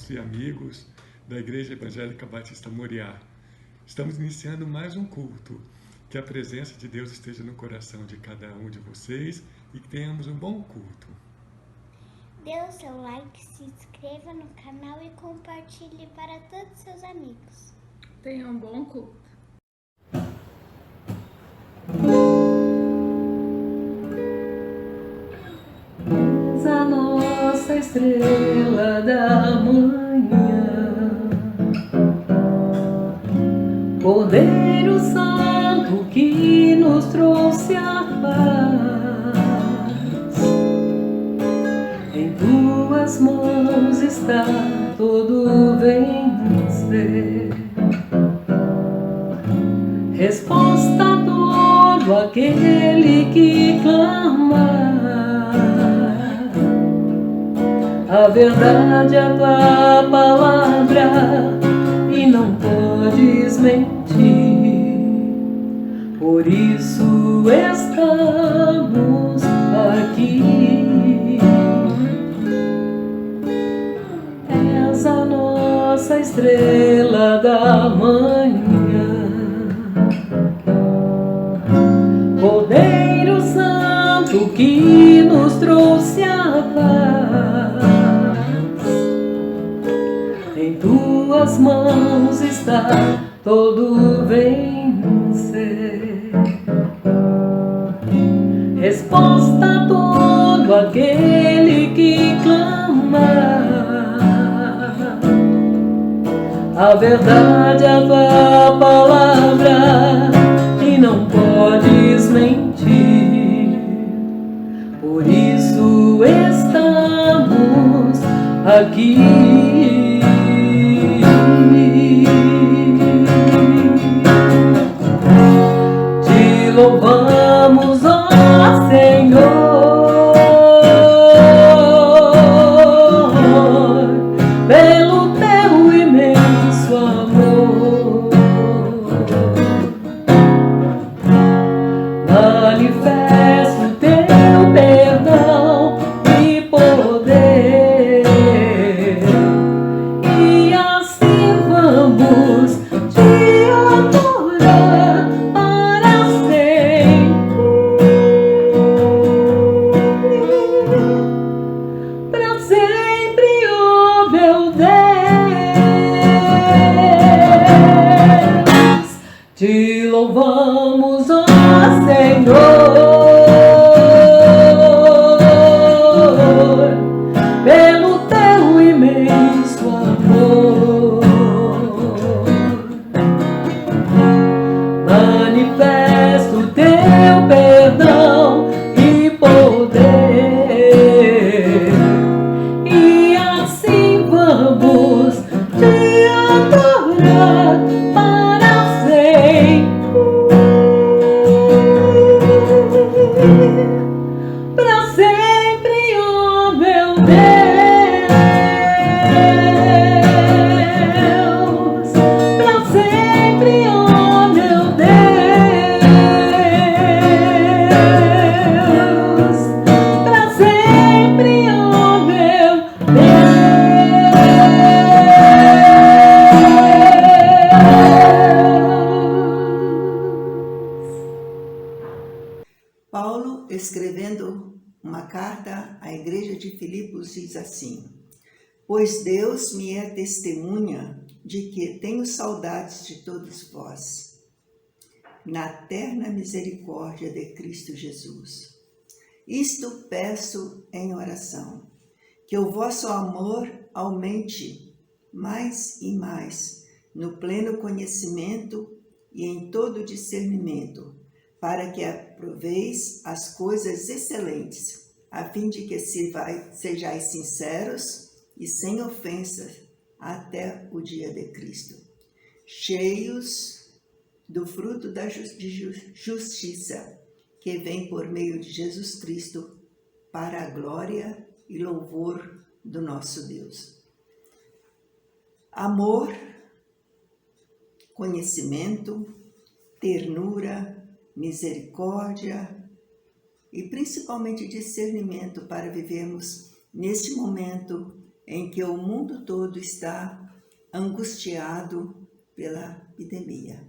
irmãos e amigos da Igreja Evangélica Batista Moriá. Estamos iniciando mais um culto. Que a presença de Deus esteja no coração de cada um de vocês e que tenhamos um bom culto. Dê o seu like, se inscreva no canal e compartilhe para todos os seus amigos. Tenha um bom culto. A nossa estrela da manhã, Cordeiro Santo que nos trouxe a paz, em tuas mãos está todo vencer. Resposta a todo aquele que clama, a verdade é a tua palavra e não podes mentir. Por isso estamos aqui. És a nossa estrela da manhã, Cordeiro Santo que nos trouxe a paz. Em tuas mãos está todo vencer. Resposta a todo aquele que clama, a verdade é a tua palavra e não podes mentir. Por isso estamos aqui. Te louvamos, ó Senhor, pelo teu imenso amor. Manifesta o teu perdão e poder, e assim vamos te adorar para sempre, para sempre, ó meu Deus. Te louvamos, ó Senhor, pelo teu imenso amor. Manifesta o teu perdão e poder, e assim vamos te adorar para sempre, para sempre, ó meu Deus, para sempre, ó meu Deus, para sempre, ó meu Deus. Paulo, escrevendo uma carta à igreja de Filipos, diz assim: pois Deus me é testemunha de que tenho saudades de todos vós, na terna misericórdia de Cristo Jesus. Isto peço em oração, que o vosso amor aumente mais e mais no pleno conhecimento e em todo discernimento, para que aproveis as coisas excelentes, a fim de que sejais sinceros e sem ofensas até o dia de Cristo, cheios do fruto da justiça, que vem por meio de Jesus Cristo, para a glória e louvor do nosso Deus. Amor, conhecimento, ternura, misericórdia e principalmente discernimento para vivermos neste momento em que o mundo todo está angustiado pela epidemia.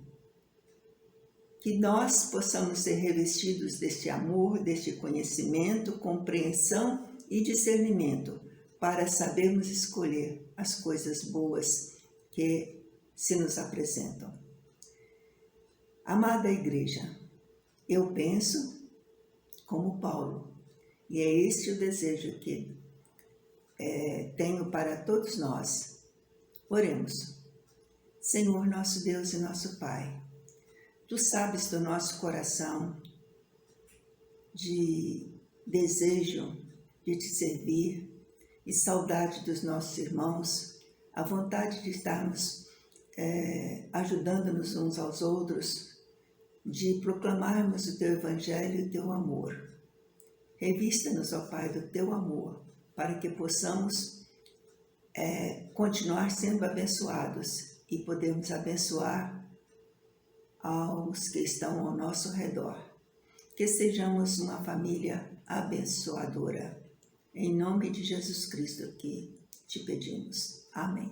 Que nós possamos ser revestidos deste amor, deste conhecimento, compreensão e discernimento para sabermos escolher as coisas boas que se nos apresentam. Amada Igreja, eu penso como Paulo, e é este o desejo que tenho para todos nós. Oremos. Senhor, nosso Deus e nosso Pai, Tu sabes do nosso coração de desejo de Te servir e saudade dos nossos irmãos, a vontade de estarmos ajudando-nos uns aos outros, de proclamarmos o Teu Evangelho e o Teu amor. Revista-nos, ó Pai, do Teu amor, para que possamos continuar sendo abençoados e podermos abençoar aos que estão ao nosso redor. Que sejamos uma família abençoadora. Em nome de Jesus Cristo que te pedimos. Amém.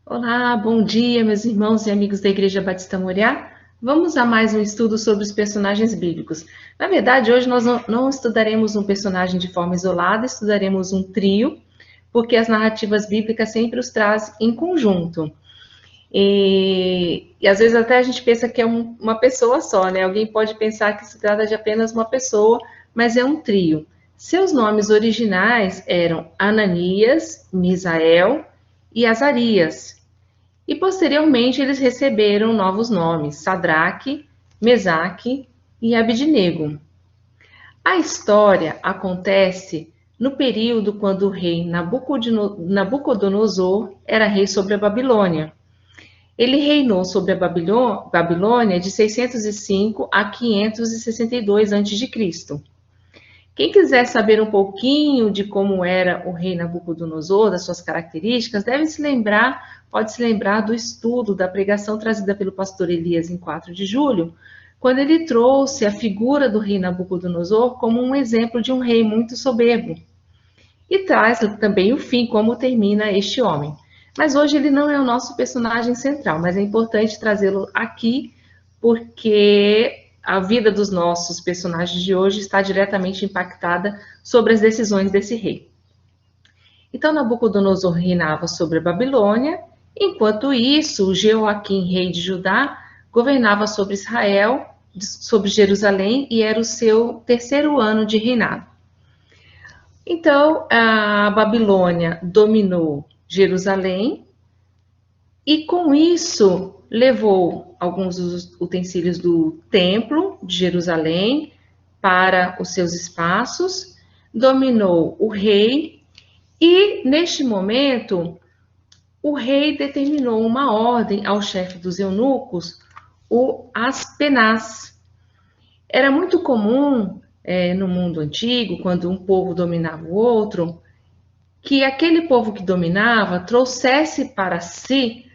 Olá, bom dia, meus irmãos e amigos da Igreja Batista Moriá. Vamos a mais um estudo sobre os personagens bíblicos. Na verdade, hoje nós não estudaremos um personagem de forma isolada, estudaremos um trio, porque as narrativas bíblicas sempre os trazem em conjunto. E às vezes até a gente pensa que é uma pessoa só, né? Alguém pode pensar que se trata de apenas uma pessoa, mas é um trio. Seus nomes originais eram Ananias, Misael e Azarias. E posteriormente eles receberam novos nomes, Sadraque, Mesaque e Abidnego. A história acontece no período quando o rei Nabucodonosor era rei sobre a Babilônia. Ele reinou sobre a Babilônia de 605 a 562 a.C. Quem quiser saber um pouquinho de como era o rei Nabucodonosor, das suas características, pode se lembrar do estudo da pregação trazida pelo pastor Elias em 4 de julho, quando ele trouxe a figura do rei Nabucodonosor como um exemplo de um rei muito soberbo. E traz também o fim, como termina este homem. Mas hoje ele não é o nosso personagem central, mas é importante trazê-lo aqui, porque a vida dos nossos personagens de hoje está diretamente impactada sobre as decisões desse rei. Então, Nabucodonosor reinava sobre a Babilônia, enquanto isso, Jeoaquim, rei de Judá, governava sobre Israel, sobre Jerusalém, e era o seu 3º ano de reinado. Então, a Babilônia dominou Jerusalém e, com isso, levou alguns dos utensílios do templo de Jerusalém para os seus espaços, dominou o rei e, neste momento, o rei determinou uma ordem ao chefe dos eunucos, o Aspenaz. Era muito comum no mundo antigo, quando um povo dominava o outro, que aquele povo que dominava trouxesse para si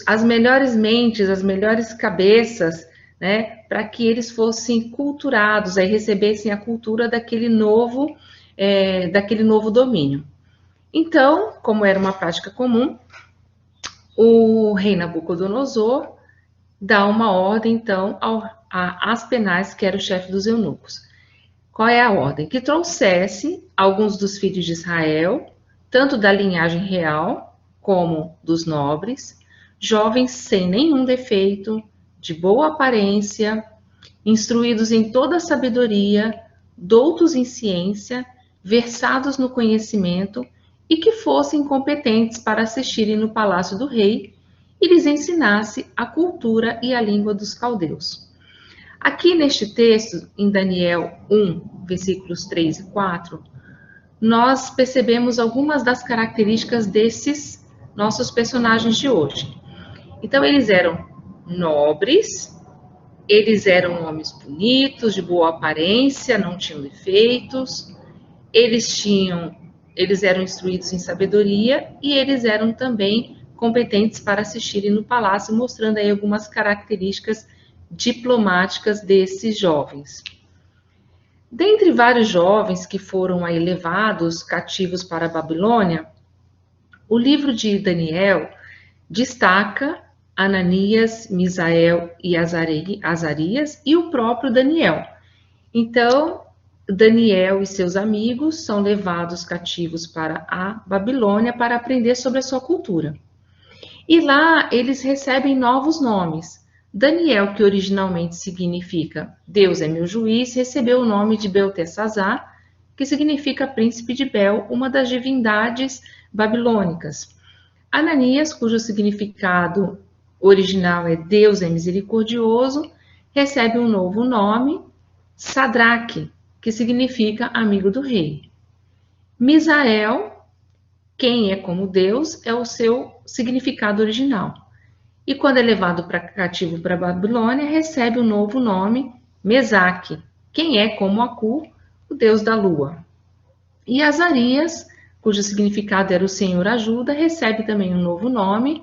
as melhores mentes, as melhores cabeças, né, para que eles fossem culturados, aí recebessem a cultura daquele novo domínio. Então, como era uma prática comum, o rei Nabucodonosor dá uma ordem, então, a Aspenaz, que era o chefe dos eunucos. Qual é a ordem? Que trouxesse alguns dos filhos de Israel, tanto da linhagem real como dos nobres, jovens sem nenhum defeito, de boa aparência, instruídos em toda a sabedoria, doutos em ciência, versados no conhecimento e que fossem competentes para assistirem no palácio do rei e lhes ensinasse a cultura e a língua dos caldeus. Aqui neste texto, em Daniel 1, versículos 3 e 4, nós percebemos algumas das características desses nossos personagens de hoje. Então, eles eram nobres, eles eram homens bonitos, de boa aparência, não tinham defeitos, eles eram instruídos em sabedoria e eles eram também competentes para assistirem no palácio, mostrando aí algumas características diplomáticas desses jovens. Dentre vários jovens que foram aí levados cativos para a Babilônia, o livro de Daniel destaca Ananias, Misael e Azarias e o próprio Daniel. Então, Daniel e seus amigos são levados cativos para a Babilônia para aprender sobre a sua cultura. E lá eles recebem novos nomes. Daniel, que originalmente significa Deus é meu juiz, recebeu o nome de Beltesazar, que significa príncipe de Bel, uma das divindades babilônicas. Ananias, cujo significado original é Deus é misericordioso, recebe um novo nome, Sadraque, que significa amigo do rei. Misael, quem é como Deus, é o seu significado original. E quando é levado cativo para a Babilônia, recebe um novo nome, Mesaque, quem é como Acu, o deus da lua. E Azarias, cujo significado era o Senhor ajuda, recebe também um novo nome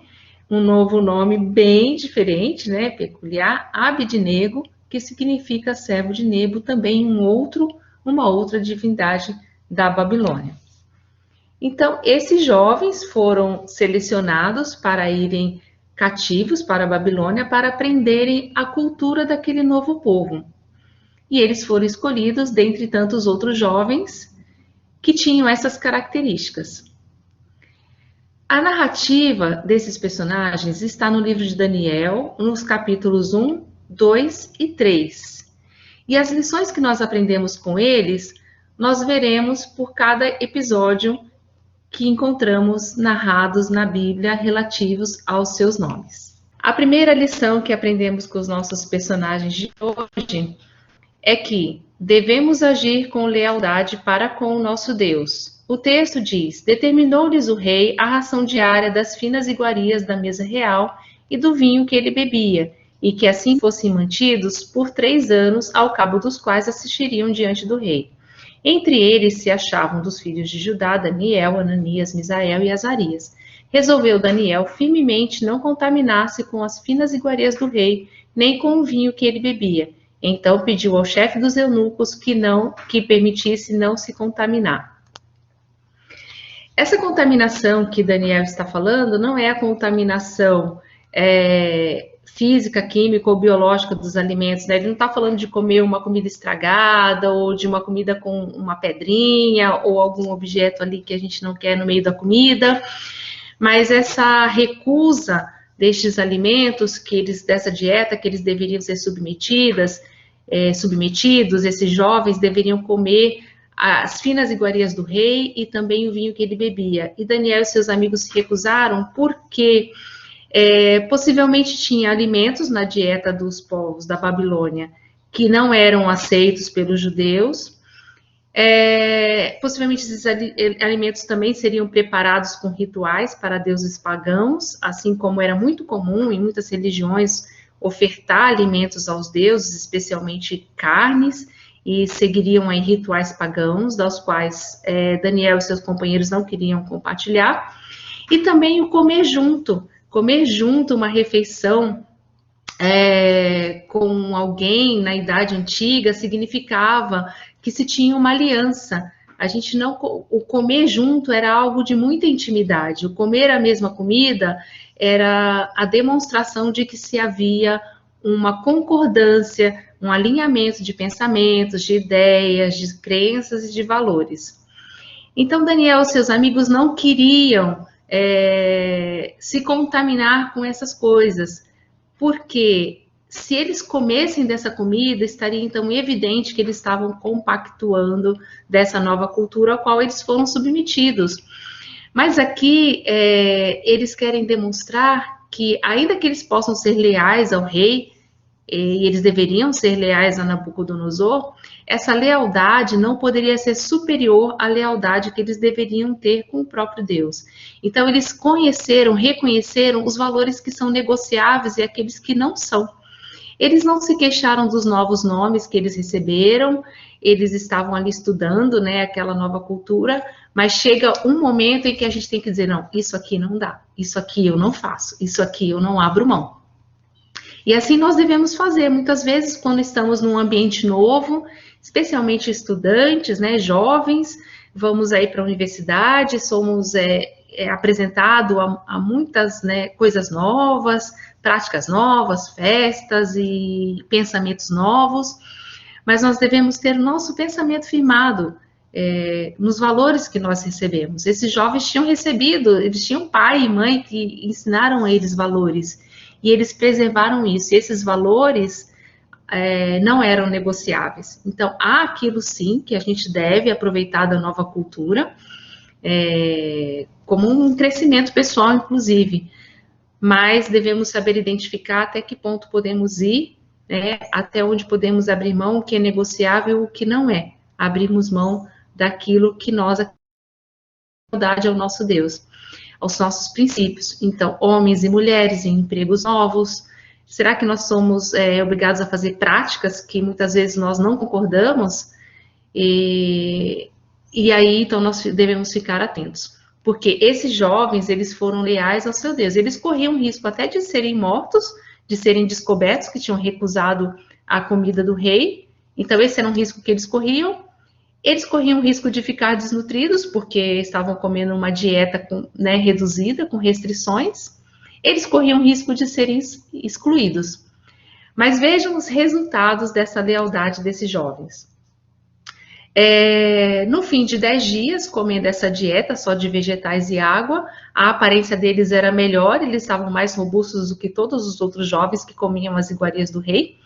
bem diferente, né, peculiar, Abidnego, que significa servo de Nebo, também uma outra divindade da Babilônia. Então, esses jovens foram selecionados para irem cativos para a Babilônia para aprenderem a cultura daquele novo povo. E eles foram escolhidos dentre tantos outros jovens que tinham essas características. A narrativa desses personagens está no livro de Daniel, nos capítulos 1, 2 e 3. E as lições que nós aprendemos com eles, nós veremos por cada episódio que encontramos narrados na Bíblia relativos aos seus nomes. A primeira lição que aprendemos com os nossos personagens de hoje é que devemos agir com lealdade para com o nosso Deus. O texto diz: determinou-lhes o rei a ração diária das finas iguarias da mesa real e do vinho que ele bebia, e que assim fossem mantidos por 3 anos, ao cabo dos quais assistiriam diante do rei. Entre eles se achavam dos filhos de Judá, Daniel, Ananias, Misael e Azarias. Resolveu Daniel firmemente não contaminar-se com as finas iguarias do rei, nem com o vinho que ele bebia. Então pediu ao chefe dos eunucos que permitisse não se contaminar. Essa contaminação que Daniel está falando não é a contaminação física, química ou biológica dos alimentos, né? Ele não está falando de comer uma comida estragada ou de uma comida com uma pedrinha ou algum objeto ali que a gente não quer no meio da comida, mas essa recusa destes alimentos, dessa dieta que eles deveriam ser submetidos, esses jovens deveriam comer as finas iguarias do rei e também o vinho que ele bebia. E Daniel e seus amigos se recusaram porque possivelmente tinha alimentos na dieta dos povos da Babilônia que não eram aceitos pelos judeus. Possivelmente esses alimentos também seriam preparados com rituais para deuses pagãos, assim como era muito comum em muitas religiões ofertar alimentos aos deuses, especialmente carnes, e seguiriam aí rituais pagãos, dos quais Daniel e seus companheiros não queriam compartilhar. E também o comer junto uma refeição com alguém na Idade Antiga significava que se tinha uma aliança. O comer junto era algo de muita intimidade. O comer a mesma comida era a demonstração de que se havia uma concordância, um alinhamento de pensamentos, de ideias, de crenças e de valores. Então Daniel e seus amigos não queriam se contaminar com essas coisas, porque se eles comessem dessa comida, estaria então evidente que eles estavam compactuando dessa nova cultura ao qual eles foram submetidos. Mas aqui eles querem demonstrar que, ainda que eles possam ser leais ao rei, e eles deveriam ser leais a Nabucodonosor, essa lealdade não poderia ser superior à lealdade que eles deveriam ter com o próprio Deus. Então eles reconheceram os valores que são negociáveis e aqueles que não são. Eles não se queixaram dos novos nomes que eles receberam, eles estavam ali estudando, né, aquela nova cultura, mas chega um momento em que a gente tem que dizer, não, isso aqui não dá, isso aqui eu não faço, isso aqui eu não abro mão. E assim nós devemos fazer, muitas vezes quando estamos num ambiente novo, especialmente estudantes, né, jovens, vamos aí para a universidade, somos apresentados a muitas, né, coisas novas, práticas novas, festas e pensamentos novos, mas nós devemos ter o nosso pensamento firmado nos valores que nós recebemos. Esses jovens tinham recebido, eles tinham pai e mãe que ensinaram a eles valores, e eles preservaram isso, e esses valores não eram negociáveis. Então, há aquilo sim que a gente deve aproveitar da nova cultura, como um crescimento pessoal, inclusive, mas devemos saber identificar até que ponto podemos ir, né, até onde podemos abrir mão, o que é negociável e o que não é. Abrirmos mão daquilo que nós acreditamos ao nosso Deus, aos nossos princípios. Então, homens e mulheres em empregos novos, será que nós somos obrigados a fazer práticas que muitas vezes nós não concordamos? E aí, então, nós devemos ficar atentos. Porque esses jovens, eles foram leais ao seu Deus. Eles corriam risco até de serem mortos, de serem descobertos, que tinham recusado a comida do rei. Então, esse era um risco que eles corriam. Eles corriam o risco de ficar desnutridos, porque estavam comendo uma dieta reduzida, com restrições. Eles corriam o risco de serem excluídos. Mas vejam os resultados dessa lealdade desses jovens. No fim de 10 dias, comendo essa dieta só de vegetais e água, a aparência deles era melhor, eles estavam mais robustos do que todos os outros jovens que comiam as iguarias do rei.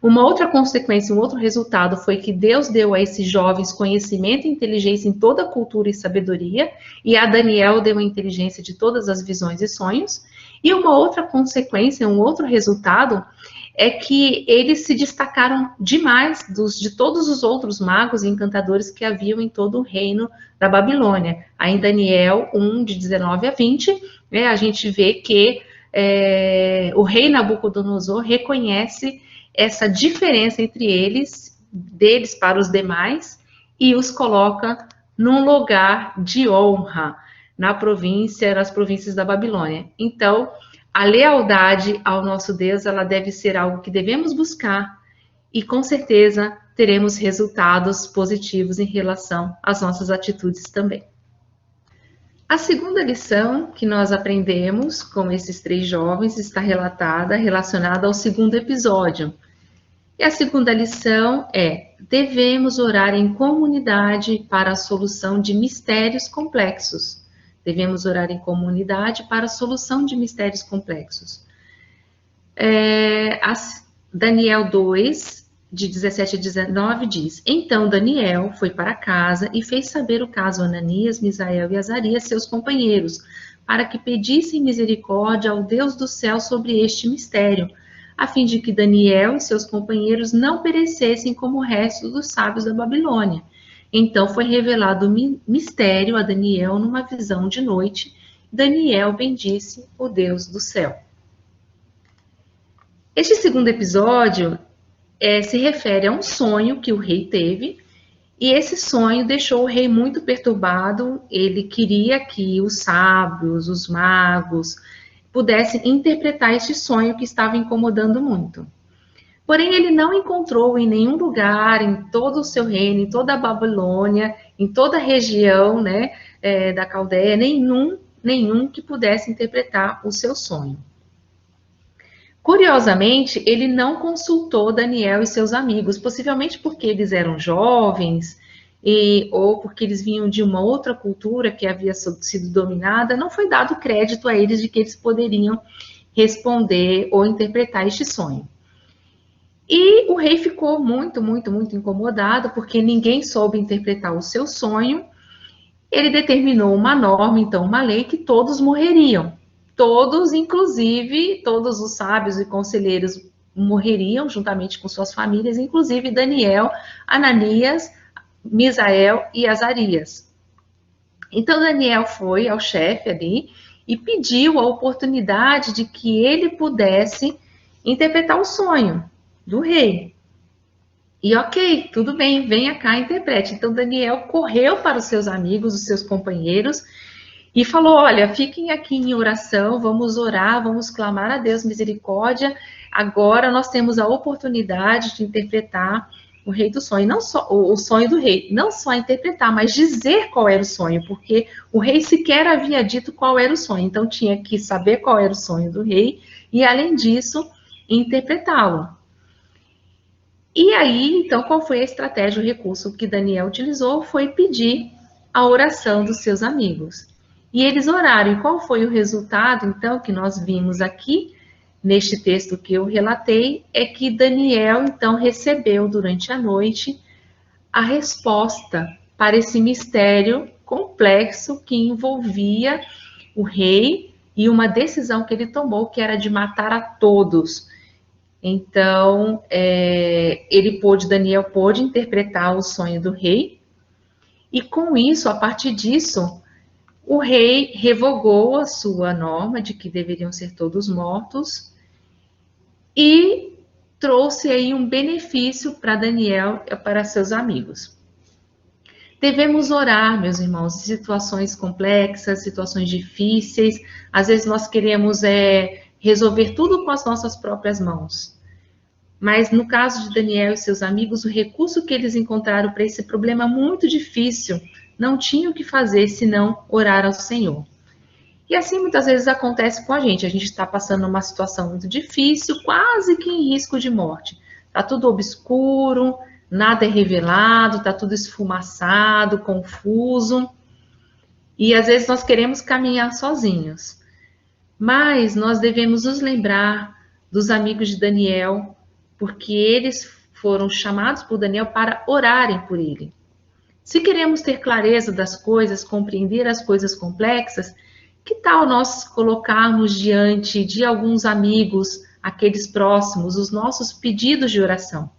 Uma outra consequência, um outro resultado foi que Deus deu a esses jovens conhecimento e inteligência em toda a cultura e sabedoria, e a Daniel deu a inteligência de todas as visões e sonhos. E uma outra consequência, um outro resultado, é que eles se destacaram demais de todos os outros magos e encantadores que haviam em todo o reino da Babilônia. Aí em Daniel 1, de 19 a 20, né, a gente vê que o rei Nabucodonosor reconhece essa diferença entre deles para os demais, e os coloca num lugar de honra nas províncias da Babilônia. Então, a lealdade ao nosso Deus, ela deve ser algo que devemos buscar, e com certeza teremos resultados positivos em relação às nossas atitudes também. A segunda lição que nós aprendemos com esses 3 jovens está relacionada ao segundo episódio. E a segunda lição é: devemos orar em comunidade para a solução de mistérios complexos. Devemos orar em comunidade para a solução de mistérios complexos. Daniel 2, de 17 a 19, diz: Então Daniel foi para casa e fez saber o caso a Ananias, Misael e Azarias, seus companheiros, para que pedissem misericórdia ao Deus do céu sobre este mistério, a fim de que Daniel e seus companheiros não perecessem como o resto dos sábios da Babilônia. Então foi revelado o mistério a Daniel numa visão de noite. Daniel bendisse o Deus do céu. Este segundo episódio se refere a um sonho que o rei teve, e esse sonho deixou o rei muito perturbado. Ele queria que os sábios, os magos, pudessem interpretar este sonho que estava incomodando muito. Porém, ele não encontrou em nenhum lugar, em todo o seu reino, em toda a Babilônia, em toda a região, né, da Caldeia, nenhum que pudesse interpretar o seu sonho. Curiosamente, ele não consultou Daniel e seus amigos, possivelmente porque eles eram jovens, ou porque eles vinham de uma outra cultura que havia sido dominada. Não foi dado crédito a eles de que eles poderiam responder ou interpretar este sonho. E o rei ficou muito incomodado, porque ninguém soube interpretar o seu sonho. Ele determinou uma norma, então uma lei, que todos morreriam. Todos, inclusive, todos os sábios e conselheiros morreriam juntamente com suas famílias, inclusive Daniel, Ananias, Misael e Azarias. Então Daniel foi ao chefe ali e pediu a oportunidade de que ele pudesse interpretar o sonho do rei. E ok, tudo bem, venha cá, interprete. Então Daniel correu para os seus amigos, os seus companheiros, e falou: olha, fiquem aqui em oração, vamos orar, vamos clamar a Deus misericórdia. Agora nós temos a oportunidade de interpretar o rei do sonho, não só o sonho do rei, não só interpretar, mas dizer qual era o sonho, porque o rei sequer havia dito qual era o sonho. Então tinha que saber qual era o sonho do rei e, além disso, interpretá-lo. E aí, então, qual foi a estratégia, o recurso que Daniel utilizou? Foi pedir a oração dos seus amigos. E eles oraram. E qual foi o resultado, então, que nós vimos aqui, neste texto que eu relatei, é que Daniel, então, recebeu durante a noite a resposta para esse mistério complexo que envolvia o rei e uma decisão que ele tomou, que era de matar a todos. Então, Daniel pôde interpretar o sonho do rei, e com isso, a partir disso, o rei revogou a sua norma de que deveriam ser todos mortos e trouxe aí um benefício para Daniel e para seus amigos. Devemos orar, meus irmãos, em situações complexas, situações difíceis. Às vezes nós queremos resolver tudo com as nossas próprias mãos. Mas no caso de Daniel e seus amigos, o recurso que eles encontraram para esse problema muito difícil, não tinham o que fazer senão orar ao Senhor. E assim muitas vezes acontece com a gente está passando uma situação muito difícil, quase que em risco de morte. Está tudo obscuro, nada é revelado, está tudo esfumaçado, confuso. E às vezes nós queremos caminhar sozinhos. Mas nós devemos nos lembrar dos amigos de Daniel, porque eles foram chamados por Daniel para orarem por ele. Se queremos ter clareza das coisas, compreender as coisas complexas, que tal nós colocarmos diante de alguns amigos, aqueles próximos, os nossos pedidos de oração?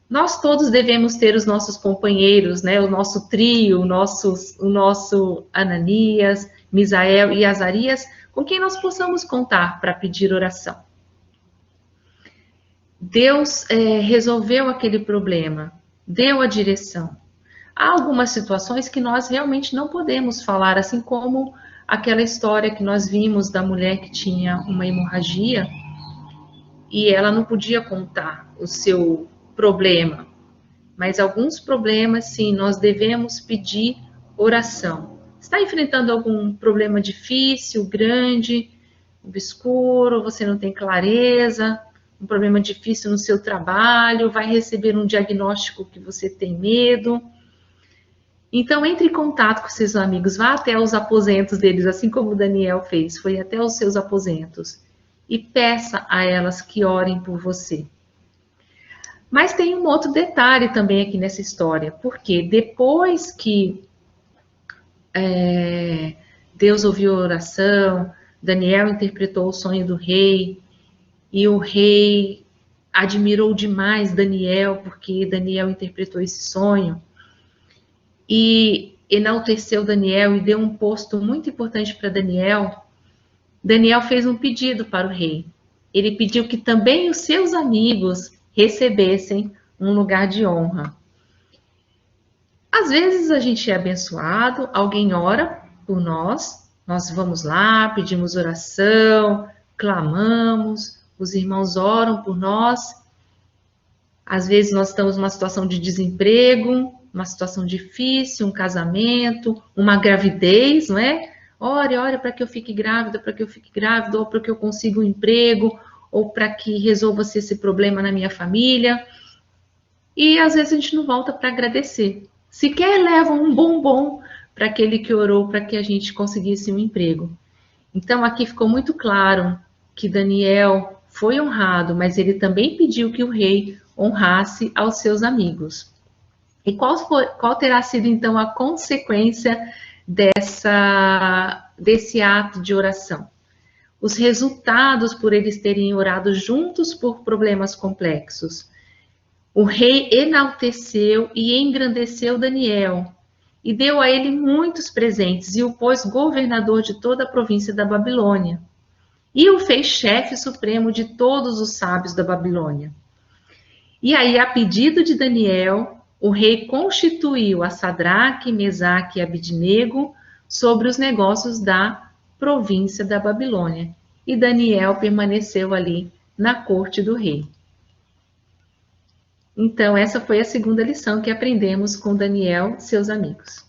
Nós todos devemos ter os nossos companheiros, né? O nosso trio, o nosso Ananias, Misael e Azarias, com quem nós possamos contar para pedir oração. Deus resolveu aquele problema, deu a direção. Há algumas situações que nós realmente não podemos falar, assim como aquela história que nós vimos da mulher que tinha uma hemorragia e ela não podia contar o seu problema. Mas alguns problemas, sim, nós devemos pedir oração. Está enfrentando algum problema difícil, grande, obscuro, você não tem clareza, um problema difícil no seu trabalho, vai receber um diagnóstico que você tem medo. Então, entre em contato com seus amigos, vá até os aposentos deles, assim como Daniel fez, foi até os seus aposentos, e peça a elas que orem por você. Mas tem um outro detalhe também aqui nessa história, porque depois que Deus ouviu a oração, Daniel interpretou o sonho do rei, e o rei admirou demais Daniel, porque Daniel interpretou esse sonho, e enalteceu Daniel e deu um posto muito importante para Daniel. Daniel fez um pedido para o rei. Ele pediu que também os seus amigos recebessem um lugar de honra. Às vezes a gente é abençoado, alguém ora por nós, nós vamos lá, pedimos oração, clamamos, os irmãos oram por nós. Às vezes nós estamos numa situação de desemprego, uma situação difícil, um casamento, uma gravidez, não é? Ore para que eu fique grávida, ou para que eu consiga um emprego, ou para que resolva-se esse problema na minha família. E às vezes a gente não volta para agradecer. Sequer leva um bombom para aquele que orou para que a gente conseguisse um emprego. Então aqui ficou muito claro que Daniel foi honrado, mas ele também pediu que o rei honrasse aos seus amigos. E qual terá sido então a consequência desse ato de oração? Os resultados por eles terem orado juntos por problemas complexos. O rei enalteceu e engrandeceu Daniel e deu a ele muitos presentes e o pôs governador de toda a província da Babilônia. E o fez chefe supremo de todos os sábios da Babilônia. E aí, a pedido de Daniel, o rei constituiu a Sadraque, Mesaque e Abidnego sobre os negócios da província da Babilônia. E Daniel permaneceu ali na corte do rei. Então, essa foi a segunda lição que aprendemos com Daniel e seus amigos.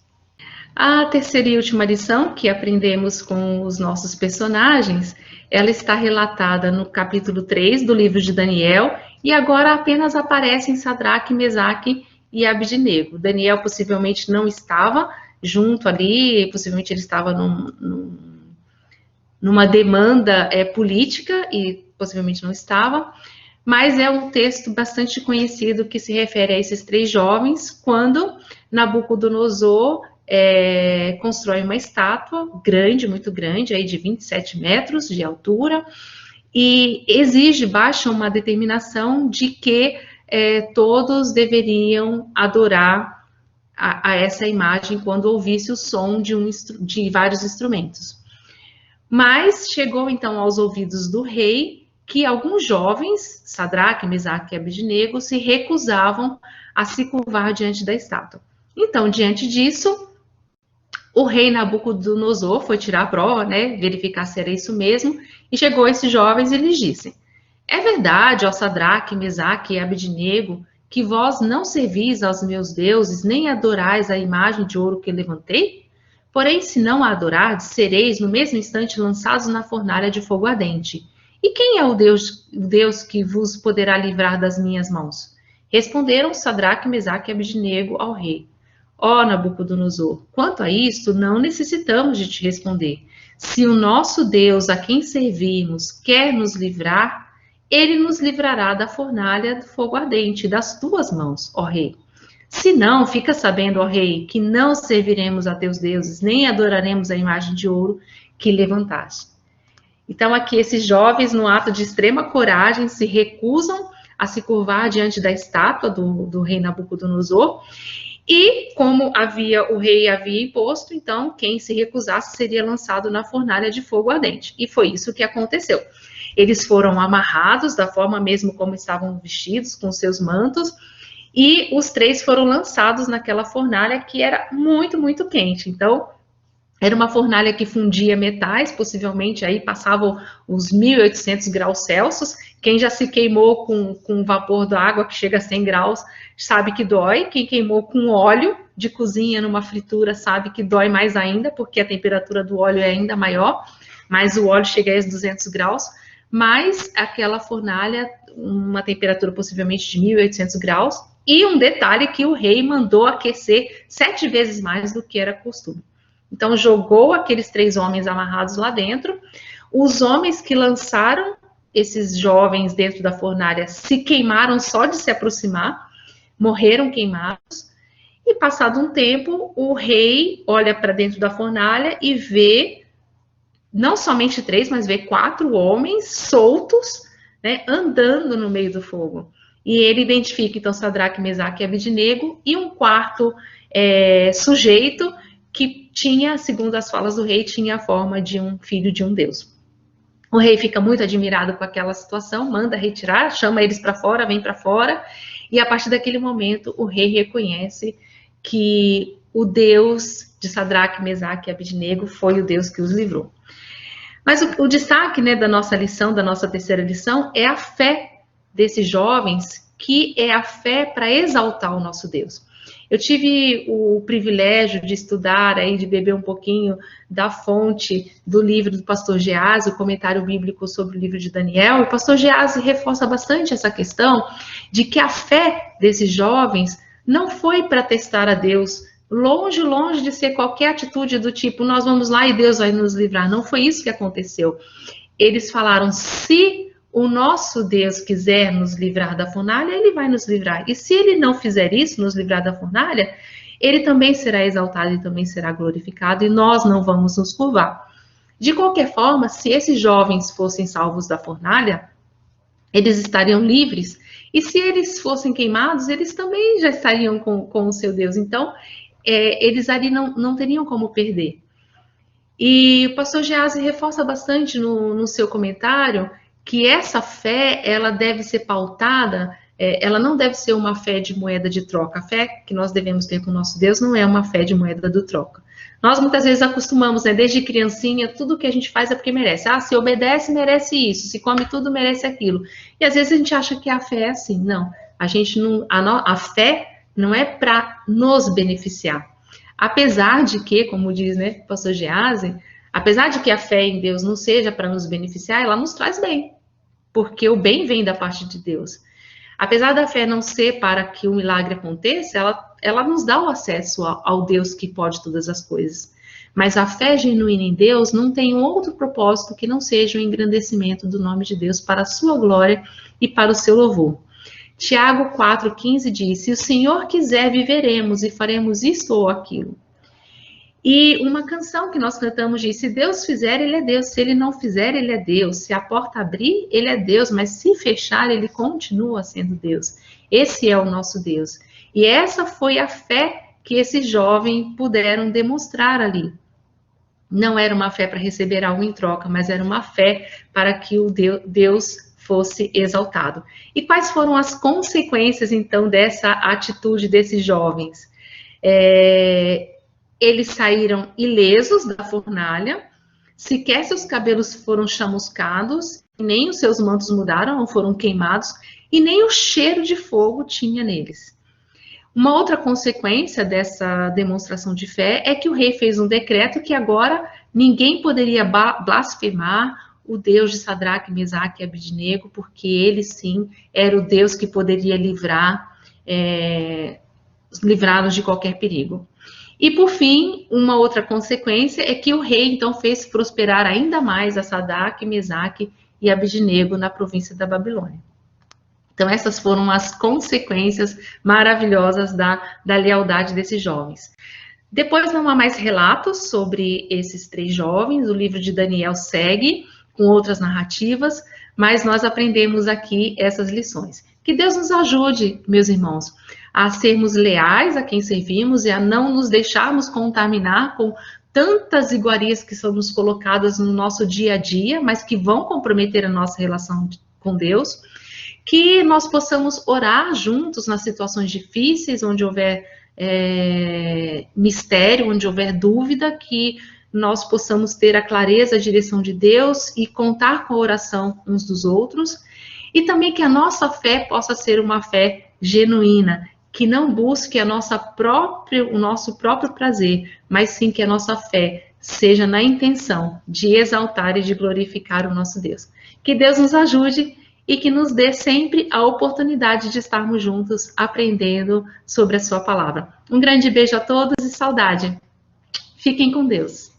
A terceira e última lição que aprendemos com os nossos personagens, ela está relatada no capítulo 3 do livro de Daniel e agora apenas aparece em Sadraque, Mesaque e Abidnego. Daniel possivelmente não estava junto ali, possivelmente ele estava numa demanda política e possivelmente não estava, mas é um texto bastante conhecido que se refere a esses três jovens quando Nabucodonosor constrói uma estátua grande, muito grande, aí de 27 metros de altura, e baixa uma determinação de que todos deveriam adorar a essa imagem quando ouvisse o som de vários instrumentos. Mas chegou então aos ouvidos do rei que alguns jovens, Sadraque, Mesaque e Abidnego, se recusavam a se curvar diante da estátua. Então, diante disso, o rei Nabucodonosor foi tirar a prova, verificar se era isso mesmo, e chegou a esses jovens e lhes disse: é verdade, ó Sadraque, Mesaque e Abidnego, que vós não servis aos meus deuses, nem adorais a imagem de ouro que levantei? Porém, se não a adorardes, sereis no mesmo instante lançados na fornalha de fogo ardente. E quem é o Deus que vos poderá livrar das minhas mãos? Responderam Sadraque, Mesaque e Abednego ao rei: Ó Nabucodonosor, quanto a isto, não necessitamos de te responder. Se o nosso Deus, a quem servimos, quer nos livrar, ele nos livrará da fornalha do fogo ardente, das tuas mãos, ó rei. Se não, fica sabendo, ó rei, que não serviremos a teus deuses, nem adoraremos a imagem de ouro que levantaste. Então, aqui, esses jovens, no ato de extrema coragem, se recusam a se curvar diante da estátua do rei Nabucodonosor. E, como o rei havia imposto, então, quem se recusasse seria lançado na fornalha de fogo ardente. E foi isso que aconteceu. Eles foram amarrados da forma mesmo como estavam vestidos, com seus mantos, e os 3 foram lançados naquela fornalha que era muito, muito quente. Então, era uma fornalha que fundia metais, possivelmente aí passavam os 1.800 graus Celsius. Quem já se queimou com o vapor da água, que chega a 100 graus, sabe que dói. Quem queimou com óleo de cozinha numa fritura sabe que dói mais ainda, porque a temperatura do óleo é ainda maior, mas o óleo chega a 200 graus. Mas aquela fornalha, uma temperatura possivelmente de 1.800 graus, e um detalhe que o rei mandou aquecer 7 vezes mais do que era costume. Então, jogou aqueles 3 homens amarrados lá dentro. Os homens que lançaram esses jovens dentro da fornalha se queimaram só de se aproximar, morreram queimados. E, passado um tempo, o rei olha para dentro da fornalha e vê, não somente 3, mas vê 4 homens soltos, né, andando no meio do fogo. E ele identifica, então, Sadraque, Mesaque e Abednego, e um quarto sujeito que tinha, segundo as falas do rei, tinha a forma de um filho de um deus. O rei fica muito admirado com aquela situação, manda retirar, chama eles para fora, vem para fora, e a partir daquele momento o rei reconhece que o Deus de Sadraque, Mesaque e Abednego foi o Deus que os livrou. Mas o destaque, né, da nossa lição, da nossa terceira lição, é a fé desses jovens, que é a fé para exaltar o nosso Deus. Eu tive o privilégio de estudar, aí, de beber um pouquinho da fonte do livro do pastor Geazi, o comentário bíblico sobre o livro de Daniel. O pastor Geazi reforça bastante essa questão de que a fé desses jovens não foi para testar a Deus, longe, longe de ser qualquer atitude do tipo, nós vamos lá e Deus vai nos livrar. Não foi isso que aconteceu. Eles falaram, se o nosso Deus quiser nos livrar da fornalha, ele vai nos livrar. E se ele não fizer isso, nos livrar da fornalha, ele também será exaltado e também será glorificado, e nós não vamos nos curvar. De qualquer forma, se esses jovens fossem salvos da fornalha, eles estariam livres. E se eles fossem queimados, eles também já estariam com o seu Deus. Então, eles ali não teriam como perder. E o pastor Geazi reforça bastante no seu comentário que essa fé, ela deve ser pautada, ela não deve ser uma fé de moeda de troca. A fé que nós devemos ter com o nosso Deus não é uma fé de moeda de troca. Nós muitas vezes acostumamos, né, desde criancinha, tudo que a gente faz é porque merece. Ah, se obedece, merece isso. Se come tudo, merece aquilo. E às vezes a gente acha que a fé é assim. Não, a fé não é para nos beneficiar. Apesar de que, como diz, né, o pastor Geazi, apesar de que a fé em Deus não seja para nos beneficiar, ela nos traz bem. Porque o bem vem da parte de Deus. Apesar da fé não ser para que o milagre aconteça, ela nos dá o acesso ao Deus que pode todas as coisas. Mas a fé genuína em Deus não tem um outro propósito que não seja o engrandecimento do nome de Deus para a sua glória e para o seu louvor. Tiago 4,15 diz, se o Senhor quiser, viveremos e faremos isto ou aquilo. E uma canção que nós cantamos diz, se Deus fizer, Ele é Deus. Se Ele não fizer, Ele é Deus. Se a porta abrir, Ele é Deus. Mas se fechar, Ele continua sendo Deus. Esse é o nosso Deus. E essa foi a fé que esses jovens puderam demonstrar ali. Não era uma fé para receber algo em troca, mas era uma fé para que o Deus fosse exaltado. E quais foram as consequências, então, dessa atitude desses jovens? Eles saíram ilesos da fornalha, sequer seus cabelos foram chamuscados, nem os seus mantos mudaram, não foram queimados, e nem o cheiro de fogo tinha neles. Uma outra consequência dessa demonstração de fé é que o rei fez um decreto que agora ninguém poderia blasfemar o Deus de Sadraque, Mesaque e Abednego, porque ele sim era o Deus que poderia livrar livrar-nos de qualquer perigo. E por fim, uma outra consequência é que o rei então fez prosperar ainda mais a Sadraque, Mesaque e Abednego na província da Babilônia. Então essas foram as consequências maravilhosas da lealdade desses jovens. Depois não há mais relatos sobre esses 3 jovens, o livro de Daniel segue com outras narrativas, mas nós aprendemos aqui essas lições. Que Deus nos ajude, meus irmãos, a sermos leais a quem servimos e a não nos deixarmos contaminar com tantas iguarias que são nos colocadas no nosso dia a dia, mas que vão comprometer a nossa relação com Deus. Que nós possamos orar juntos nas situações difíceis, onde houver mistério, onde houver dúvida, que nós possamos ter a clareza, a direção de Deus e contar com a oração uns dos outros. E também que a nossa fé possa ser uma fé genuína, que não busque o nosso próprio prazer, mas sim que a nossa fé seja na intenção de exaltar e de glorificar o nosso Deus. Que Deus nos ajude e que nos dê sempre a oportunidade de estarmos juntos aprendendo sobre a sua palavra. Um grande beijo a todos e saudade. Fiquem com Deus.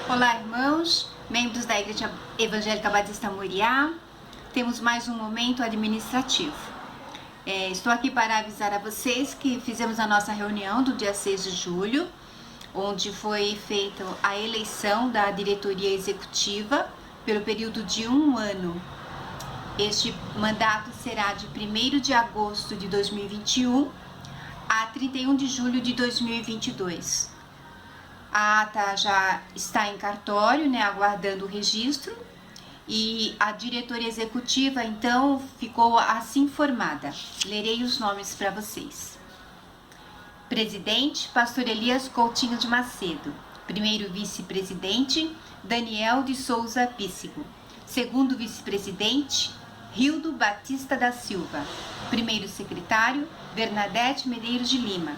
Olá, irmãos, membros da Igreja Evangélica Batista Moriá. Temos mais um momento administrativo. Estou aqui para avisar a vocês que fizemos a nossa reunião do dia 6 de julho, onde foi feita a eleição da diretoria executiva pelo período de 1 ano. Este mandato será de 1º de agosto de 2021 a 31 de julho de 2022. A ata já está em cartório, aguardando o registro, e a diretoria executiva, então, ficou assim formada. Lerei os nomes para vocês. Presidente, Pastor Elias Coutinho de Macedo. Primeiro vice-presidente, Daniel de Souza Píssigo. Segundo vice-presidente, Rildo Batista da Silva. Primeiro secretário, Bernadette Medeiros de Lima.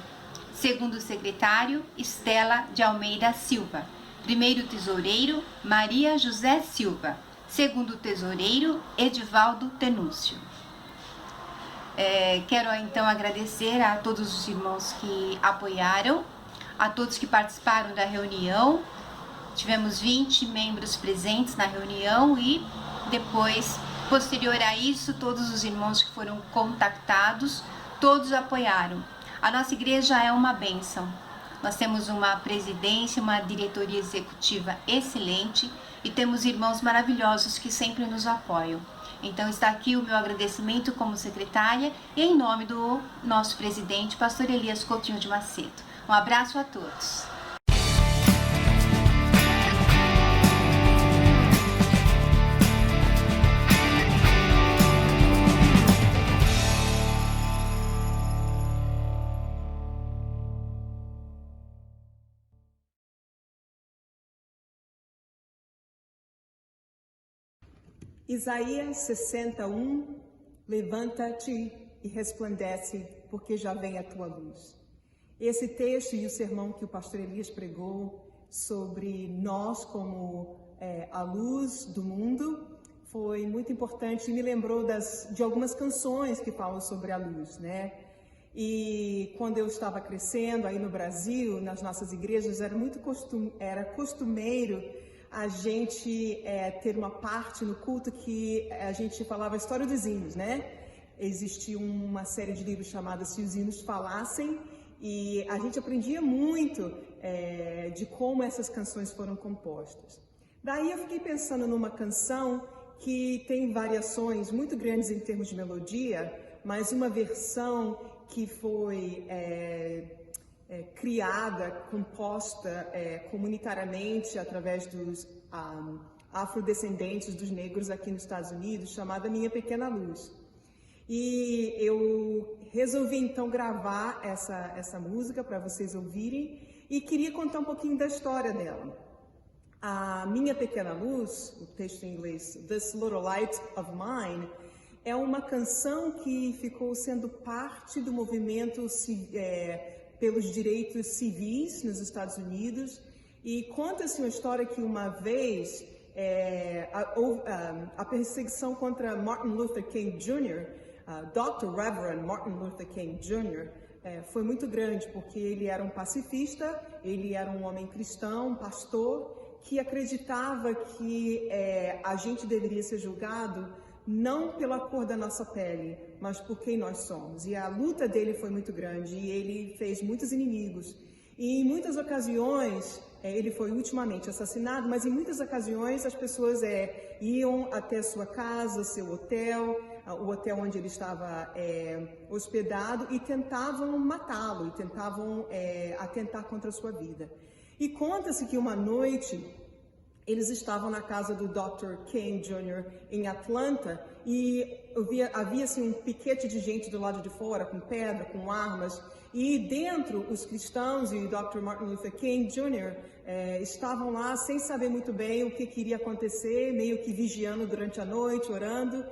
Segundo secretário, Estela de Almeida Silva. Primeiro tesoureiro, Maria José Silva. Segundo tesoureiro, Edivaldo Tenúcio. Quero então agradecer a todos os irmãos que apoiaram, a todos que participaram da reunião. Tivemos 20 membros presentes na reunião e depois, posterior a isso, todos os irmãos que foram contactados, todos apoiaram. A nossa igreja é uma bênção. Nós temos uma presidência, uma diretoria executiva excelente e temos irmãos maravilhosos que sempre nos apoiam. Então está aqui o meu agradecimento como secretária e em nome do nosso presidente, Pastor Elias Coutinho de Macedo. Um abraço a todos. Isaías 61, levanta-te e resplandece, porque já vem a tua luz. Esse texto e o sermão que o pastor Elias pregou sobre nós como a luz do mundo foi muito importante e me lembrou de algumas canções que falam sobre a luz, né? E quando eu estava crescendo aí no Brasil, nas nossas igrejas, era costumeiro a gente ter uma parte no culto que a gente falava a história dos hinos, né? Existia uma série de livros chamada Se os Hinos Falassem e a gente aprendia muito de como essas canções foram compostas. Daí eu fiquei pensando numa canção que tem variações muito grandes em termos de melodia, mas uma versão que foi criada, composta comunitariamente através dos afrodescendentes dos negros aqui nos Estados Unidos, chamada Minha Pequena Luz. E eu resolvi então gravar essa música para vocês ouvirem e queria contar um pouquinho da história dela. A Minha Pequena Luz, o texto em inglês, This Little Light of Mine, é uma canção que ficou sendo parte do movimento pelos direitos civis nos Estados Unidos, e conta-se uma história que uma vez a perseguição contra Martin Luther King Jr., Dr. Reverend Martin Luther King Jr., foi muito grande, porque ele era um pacifista, ele era um homem cristão, um pastor, que acreditava que a gente deveria ser julgado não pela cor da nossa pele, mas por quem nós somos. E a luta dele foi muito grande, e ele fez muitos inimigos. E em muitas ocasiões, ele foi ultimamente assassinado, mas em muitas ocasiões as pessoas iam até sua casa, seu hotel, o hotel onde ele estava hospedado, e tentavam matá-lo, e tentavam atentar contra a sua vida. E conta-se que uma noite eles estavam na casa do Dr. King Jr. em Atlanta, e havia assim, um piquete de gente do lado de fora, com pedra, com armas, e dentro os cristãos e o Dr. Martin Luther King Jr. Estavam lá sem saber muito bem o que iria acontecer, meio que vigiando durante a noite, orando.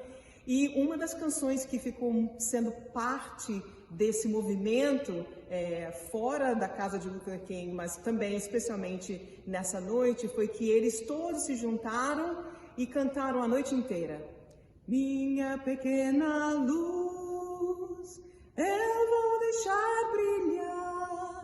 E uma das canções que ficou sendo parte desse movimento, fora da casa de Luther King, mas também especialmente nessa noite, foi que eles todos se juntaram e cantaram a noite inteira. Minha pequena luz, eu vou deixar brilhar.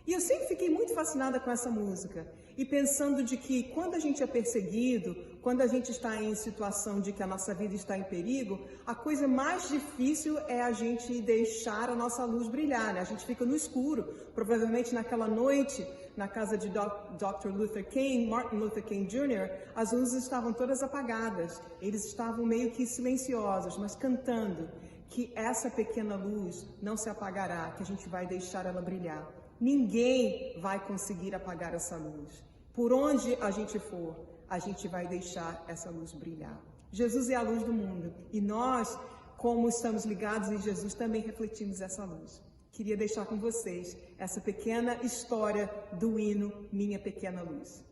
E eu sempre fiquei muito fascinada com essa música, e pensando de que quando a gente é perseguido, quando a gente está em situação de que a nossa vida está em perigo, a coisa mais difícil é a gente deixar a nossa luz brilhar, né? A gente fica no escuro. Provavelmente naquela noite, na casa de Dr. Luther King, Martin Luther King Jr., as luzes estavam todas apagadas. Eles estavam meio que silenciosos, mas cantando que essa pequena luz não se apagará, que a gente vai deixar ela brilhar. Ninguém vai conseguir apagar essa luz. Por onde a gente for, a gente vai deixar essa luz brilhar. Jesus é a luz do mundo, e nós, como estamos ligados em Jesus, também refletimos essa luz. Queria deixar com vocês essa pequena história do hino Minha Pequena Luz.